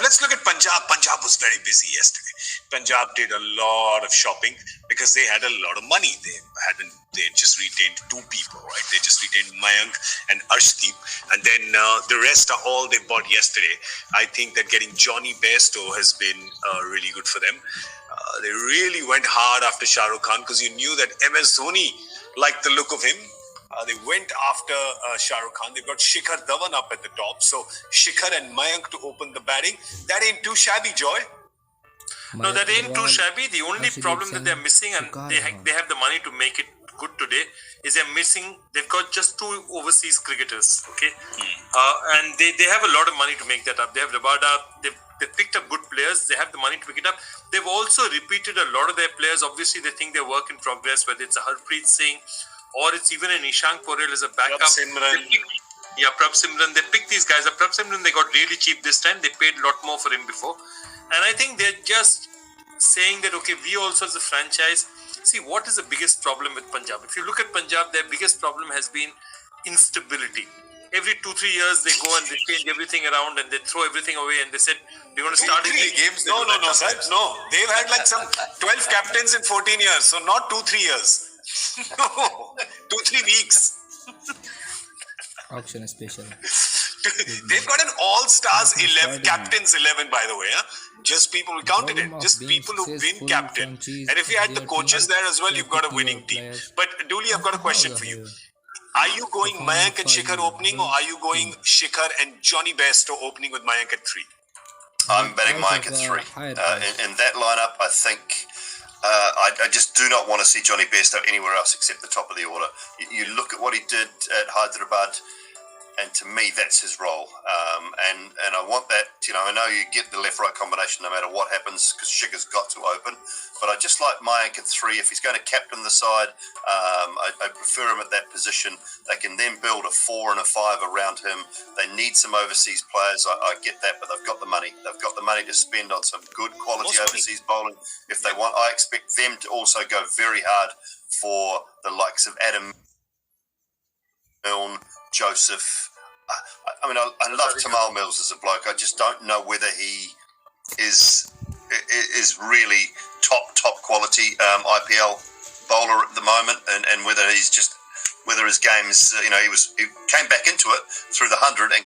let's look at Punjab. Punjab was very busy yesterday. Punjab did a lot of shopping because they had a lot of money. They just retained two people, right? They just retained Mayank and Arshdeep, and then the rest are all they bought yesterday. I think that getting Johnny Bairstow has been really good for them. They really went hard after Shah Rukh Khan because you knew that MS Dhoni liked the look of him. They went after Shah Rukh Khan. They got Shikhar Dhawan up at the top. So Shikhar and Mayank to open the batting. That ain't too shabby, Joy. No, that ain't too shabby. The only problem that they're missing, and they have the money to make it good today, is they've got just two overseas cricketers, okay? And they have a lot of money to make that up. They have Rabada, they've picked up good players, they have the money to pick it up. They've also repeated a lot of their players. Obviously, they think they're work in progress, whether it's a Harpreet Singh, or it's even an Ishank Porel as a backup. Prabh Simran. They picked these guys up. Prabh Simran, they got really cheap this time. They paid a lot more for him before. And I think they're just saying that, okay, we also as a franchise, see, what is the biggest problem with Punjab? If you look at Punjab, their biggest problem has been instability. Every 2-3 years, they go and they change everything around and they throw everything away and they said, we're going to start again. Games. No, sir. No. They've had like some 12 captains in 14 years. So not 2-3 years. No, 2-3 weeks. Auction special. They've got an all-stars 11, captains 11, by the way. Just people, we counted it. Just people who've been captain. And if you add the coaches there as well, you've got a winning team. But Dooley, I've got a question for you. Are you going Mayank and Shikhar opening, or are you going Shikhar and Johnny Bairstow opening with Mayank at 3? I'm betting Mayank at 3. In that lineup, I think I just do not want to see Johnny Bairstow anywhere else except the top of the order. You look at what he did at Hyderabad, and to me, that's his role. And I want that, I know you get the left-right combination no matter what happens because Shikhar's got to open. But I just like Mayank at 3. If he's going to captain the side, I prefer him at that position. They can then build a 4 and a 5 around him. They need some overseas players. I get that, but they've got the money. They've got the money to spend on some good quality overseas bowling if they want. I expect them to also go very hard for the likes of Adam Milne, Joseph. I love Tamal Mills as a bloke. I just don't know whether he is really top quality IPL bowler at the moment, and whether his game is he came back into it through the 100 and